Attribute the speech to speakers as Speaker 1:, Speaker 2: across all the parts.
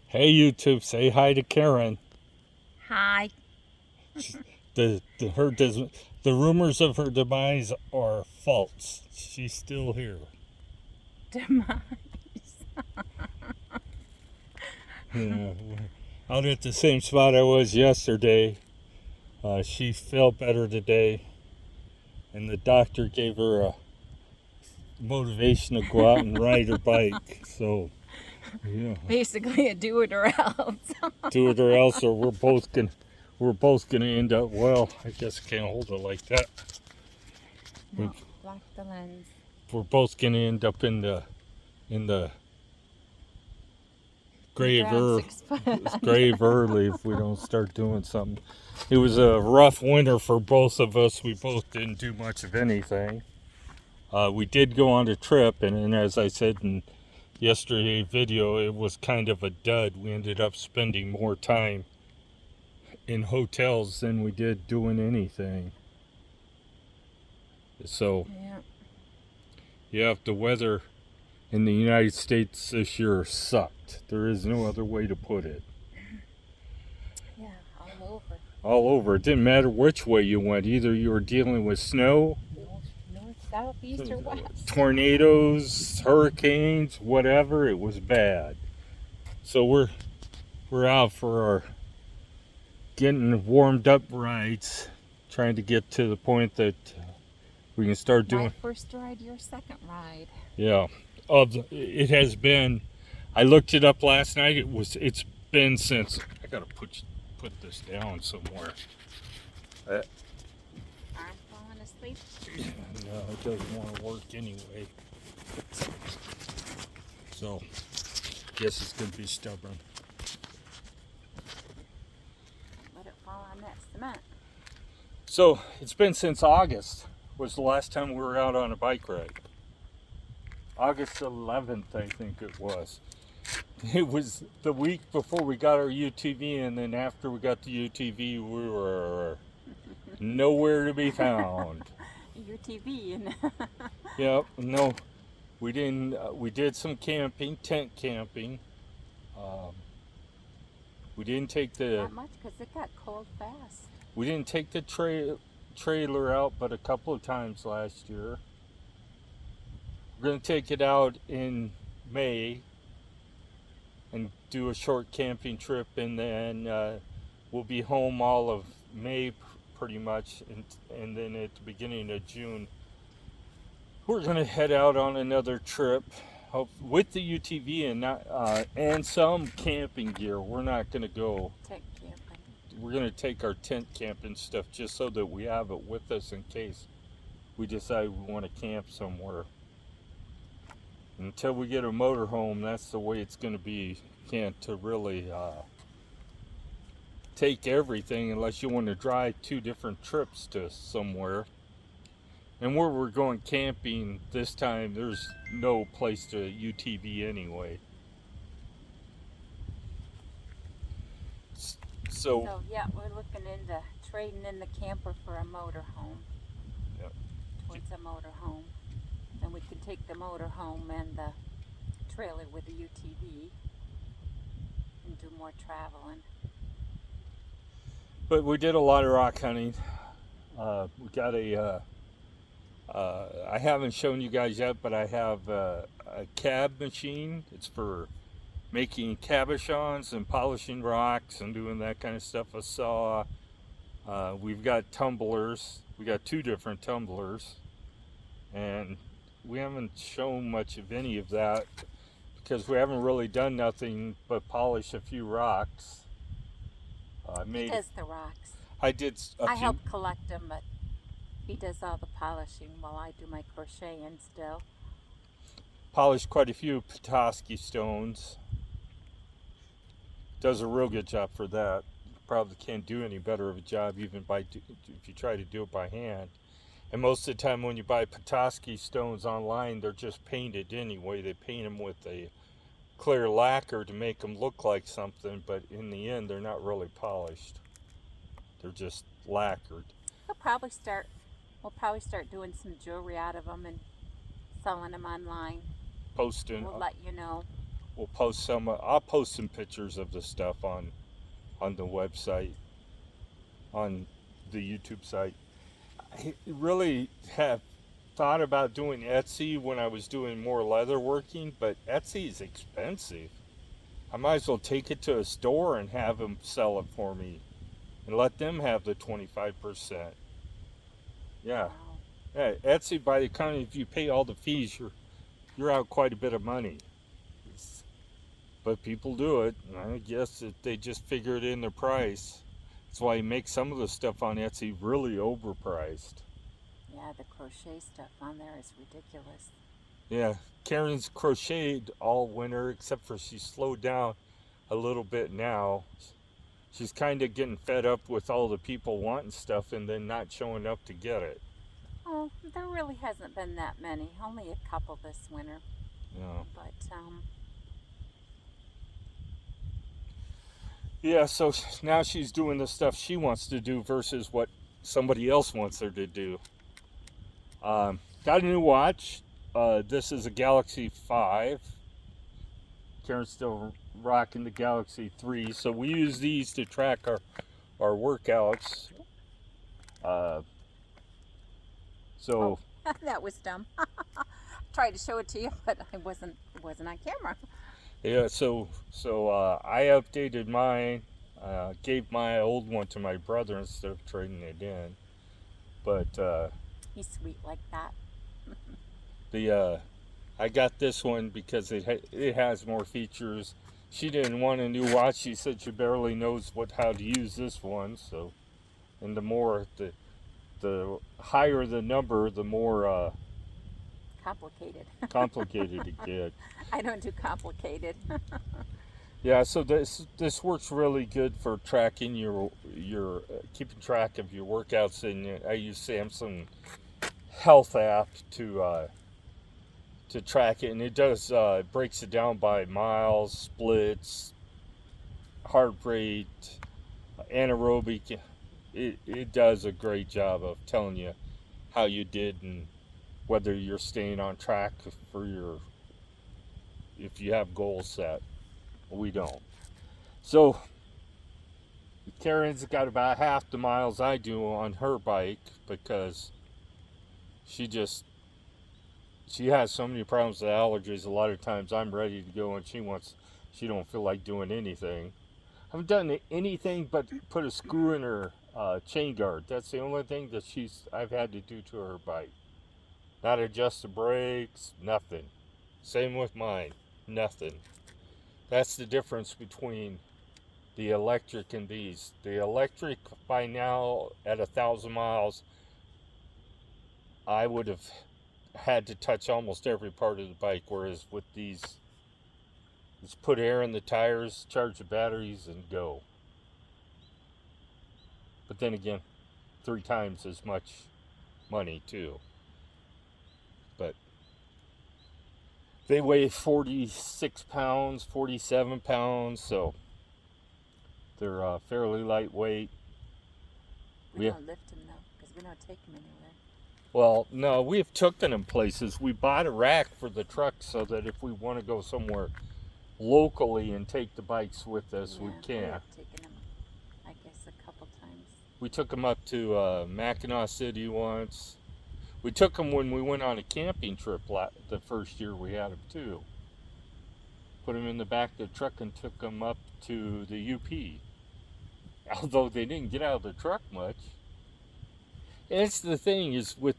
Speaker 1: Hey YouTube, say hi to Karen.
Speaker 2: Hi.
Speaker 1: The her the rumors of her demise are false. She's still here.
Speaker 2: Demise.
Speaker 1: Yeah, out at the same spot I was yesterday. She felt better today, and the doctor gave her a motivation to go out and ride her bike. So yeah,
Speaker 2: Basically a do it or else.
Speaker 1: do it or else, or we're both gonna end up. Well, I guess I can't hold it like that.
Speaker 2: No, block the lens.
Speaker 1: We're both gonna end up in the grave,
Speaker 2: Ground 6 foot.
Speaker 1: grave early if we don't start doing something. It was a rough winter for both of us. We both didn't do much of anything. We did go on a trip, and as I said in yesterday's video, it was kind of a dud. We ended up spending more time in hotels than we did doing anything. So, yeah, the weather in the United States this year sucked. There is no other way to put it.
Speaker 2: Yeah, all over.
Speaker 1: All over. It didn't matter which way you went. Either you were dealing with snow,
Speaker 2: North, south, east, or west.
Speaker 1: tornadoes, hurricanes, whatever. It was bad. So we're out for our getting warmed up rides, trying to get to the point that we can start doing.
Speaker 2: My first ride, your second ride.
Speaker 1: Yeah. It has been. I looked it up last night. It's been since. I gotta put this down somewhere.
Speaker 2: I'm falling asleep.
Speaker 1: No, it doesn't want to work anyway. So, guess it's gonna be stubborn.
Speaker 2: Let it fall on that cement.
Speaker 1: So it's been since August was the last time we were out on a bike ride. August 11th, I think it was. It was the week before we got our UTV, and then after we got the UTV, we were nowhere to be found.
Speaker 2: UTV and
Speaker 1: Yep, no, we didn't. We did some camping, tent camping. We didn't take
Speaker 2: not much because it got cold fast.
Speaker 1: We didn't take the trailer out, but a couple of times last year. We're gonna take it out in May and do a short camping trip, and then we'll be home all of May pretty much, and then at the beginning of June we're gonna head out on another trip with the UTV and some camping gear. We're not gonna go
Speaker 2: tent camping.
Speaker 1: We're gonna take our tent camping stuff just so that we have it with us in case we decide we want to camp somewhere. Until we get a motorhome, that's the way it's going to be. You can't really take everything unless you want to drive 2 different trips to somewhere. And where we're going camping this time, there's no place to UTV anyway.
Speaker 2: So yeah, we're looking into trading in the camper for a motorhome.
Speaker 1: Yep.
Speaker 2: Towards a motorhome. Then we can take the motorhome and the trailer with the UTV and do more traveling.
Speaker 1: But we did a lot of rock hunting. We got I haven't shown you guys yet, but I have a cab machine. It's for making cabochons and polishing rocks and doing that kind of stuff. A saw. We've got tumblers. We got 2 different tumblers, and we haven't shown much of any of that because we haven't really done nothing but polish a few rocks.
Speaker 2: He does the rocks.
Speaker 1: I did
Speaker 2: I help collect them, but he does all the polishing while I do my crocheting still.
Speaker 1: Polished quite a few Petoskey stones. Does a real good job for that. Probably can't do any better of a job even if you try to do it by hand. And most of the time when you buy Petoskey stones online, they're just painted anyway. They paint them with a clear lacquer to make them look like something, but in the end they're not really polished. They're just lacquered.
Speaker 2: We'll probably start doing some jewelry out of them and selling them online.
Speaker 1: Posting.
Speaker 2: We'll let you know.
Speaker 1: we'll post some. I'll post some pictures of the stuff on the website, on the YouTube site. I really have thought about doing Etsy when I was doing more leather working, but Etsy is expensive. I might as well take it to a store and have them sell it for me and let them have the 25%. Yeah.
Speaker 2: Wow.
Speaker 1: Yeah, Etsy, by the time if you pay all the fees, you're out quite a bit of money. But people do it. And I guess that they just figure it in their price. That's why you make some of the stuff on Etsy really overpriced.
Speaker 2: Yeah, the crochet stuff on there is ridiculous.
Speaker 1: Yeah, Karen's crocheted all winter, except for she slowed down a little bit now. She's kind of getting fed up with all the people wanting stuff and then not showing up to get it.
Speaker 2: Oh, there really hasn't been that many. Only a couple this winter.
Speaker 1: Yeah.
Speaker 2: But
Speaker 1: Yeah, so now she's doing the stuff she wants to do versus what somebody else wants her to do. Got a new watch. This is a Galaxy 5. Karen's still rocking the Galaxy 3. So we use these to track our workouts. So
Speaker 2: that was dumb. Tried to show it to you, but it wasn't on camera.
Speaker 1: yeah, so I updated mine. Gave my old one to my brother instead of trading it in. But
Speaker 2: He's sweet like that.
Speaker 1: I got this one because it has more features. She didn't want a new watch. She said she barely knows how to use this one. So, and the higher the number, the more
Speaker 2: Complicated.
Speaker 1: complicated it gets.
Speaker 2: I don't do complicated.
Speaker 1: Yeah, so this works really good for tracking your keeping track of your workouts, and I use Samsung Health app to track it, and it does breaks it down by miles, splits, heart rate, anaerobic. It does a great job of telling you how you did and whether you're staying on track for if you have goals set. We don't. So Karen's got about half the miles I do on her bike because she has so many problems with allergies. A lot of times I'm ready to go and she don't feel like doing anything. I haven't done anything but put a screw in her chain guard. That's the only thing that I've had to do to her bike. Not adjust the brakes, nothing. Same with mine, nothing. That's the difference between the electric and these. The electric, by now, at 1,000 miles, I would have had to touch almost every part of the bike, whereas with these, just put air in the tires, charge the batteries, and go. But then again, 3 times as much money, too. But they weigh 46 pounds, 47 pounds, so they're fairly lightweight.
Speaker 2: We don't lift them, though, because we don't take them anywhere.
Speaker 1: Well, no, we've taken them places. We bought a rack for the truck so that if we want to go somewhere locally and take the bikes with us, we
Speaker 2: We
Speaker 1: can.
Speaker 2: have taken them, I guess, a couple times.
Speaker 1: We took them up to Mackinac City once. We took them when we went on a camping trip the first year we had them too. Put them in the back of the truck and took them up to the UP. Although they didn't get out of the truck much. And it's the thing is with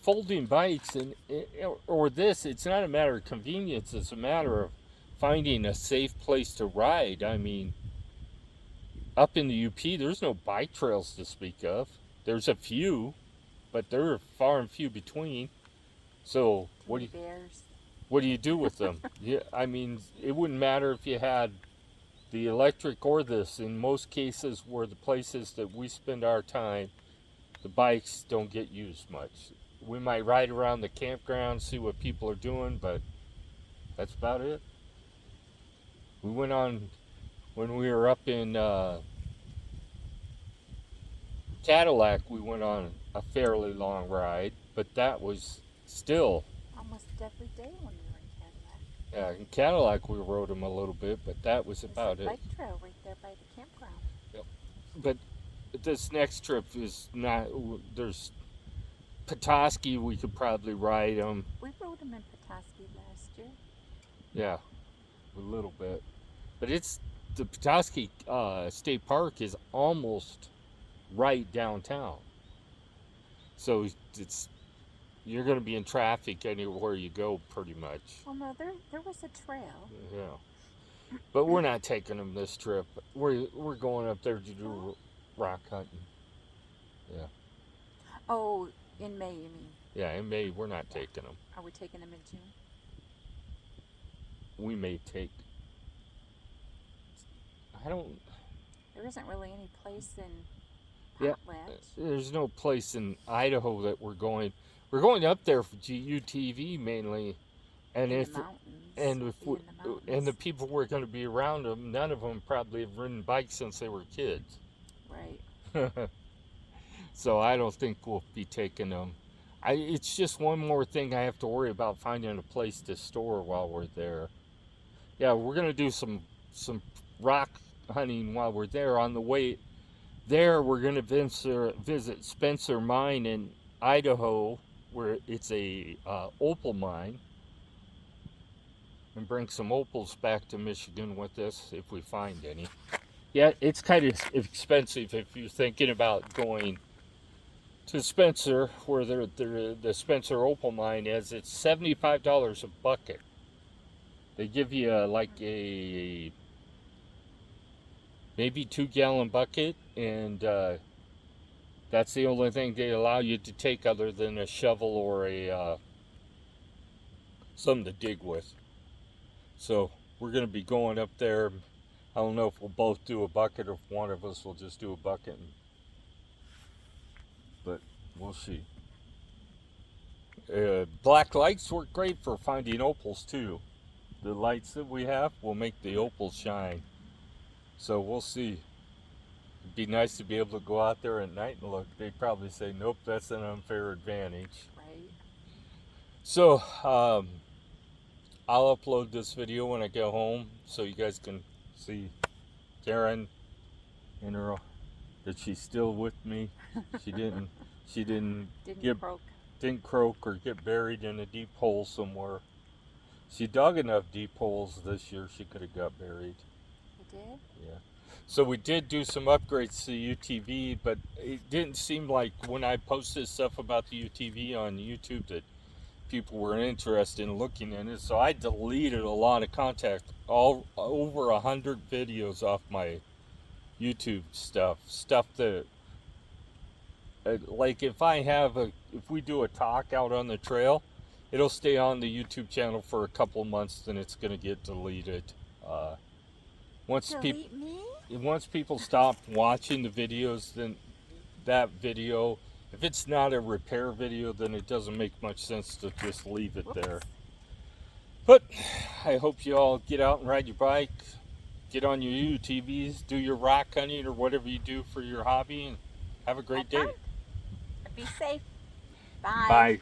Speaker 1: folding bikes or this, it's not a matter of convenience. It's a matter of finding a safe place to ride. I mean, up in the UP, there's no bike trails to speak of. There's a few, but they're far and few between. So what do you do with them? Yeah, I mean, it wouldn't matter if you had the electric or this. In most cases, where the places that we spend our time, the bikes don't get used much. We might ride around the campground, see what people are doing, but that's about it. We went on when we were up in Cadillac. We went on a fairly long ride, but that was still
Speaker 2: Almost every day when we were in Cadillac.
Speaker 1: Yeah, in Cadillac we rode them a little bit, but that was
Speaker 2: There's
Speaker 1: about
Speaker 2: a
Speaker 1: it.
Speaker 2: bike trail right there by the campground.
Speaker 1: But this next trip is not. There's Petoskey. We could probably ride them.
Speaker 2: We rode them in Petoskey last year.
Speaker 1: Yeah, a little bit. But it's the Petoskey State Park is almost right downtown. So it's you're going to be in traffic anywhere you go, pretty much.
Speaker 2: Well, no, there was a trail.
Speaker 1: Yeah. But we're not taking them this trip. We're going up there to do rock hunting. Yeah.
Speaker 2: Oh, in May, you mean?
Speaker 1: Yeah, in May we're not taking them.
Speaker 2: Are we taking them in June?
Speaker 1: We may take. I don't.
Speaker 2: There isn't really any place in
Speaker 1: Yeah,
Speaker 2: Potlatch.
Speaker 1: There's no place in Idaho that we're going. We're going up there for UTV mainly, and
Speaker 2: In
Speaker 1: if
Speaker 2: the mountains.
Speaker 1: and if
Speaker 2: Be
Speaker 1: we,
Speaker 2: in the mountains.
Speaker 1: and the people we're going to be around them, none of them probably have ridden bikes since they were kids.
Speaker 2: Right.
Speaker 1: So I don't think we'll be taking them. It's just one more thing I have to worry about finding a place to store while we're there. Yeah, we're gonna do some rock hunting while we're there. On the way there, we're gonna visit Spencer Mine in Idaho, where it's a opal mine, and bring some opals back to Michigan with us if we find any. Yeah, it's kind of expensive if you're thinking about going to Spencer, where the Spencer opal mine is. It's $75 a bucket. They give you like a maybe 2-gallon bucket, and that's the only thing they allow you to take other than a shovel or a something to dig with. So we're going to be going up there. I don't know if we'll both do a bucket or if one of us will just do a bucket, but we'll see. Black lights work great for finding opals too. The lights that we have will make the opals shine. So we'll see. It'd be nice to be able to go out there at night and look. They'd probably say, nope, that's an unfair advantage.
Speaker 2: Right.
Speaker 1: So I'll upload this video when I get home so you guys can see Karen and her, that she's still with me. She didn't
Speaker 2: Didn't croak.
Speaker 1: croak or get buried in a deep hole somewhere. She dug enough deep holes this year she could have got buried.
Speaker 2: You did?
Speaker 1: Yeah. So we did do some upgrades to the UTV, but it didn't seem like when I posted stuff about the UTV on YouTube that people were interested in looking in it. So I deleted a lot of content, all over 100 videos off my YouTube stuff that like if we do a talk out on the trail, it'll stay on the YouTube channel for a couple months, then it's gonna get deleted.
Speaker 2: Delete me?
Speaker 1: Once people stop watching the videos, then that video, if it's not a repair video, then it doesn't make much sense to just leave it there. But I hope you all get out and ride your bike, get on your UTVs, do your rock hunting or whatever you do for your hobby, and have a great day.
Speaker 2: Be safe. Bye.
Speaker 1: Bye.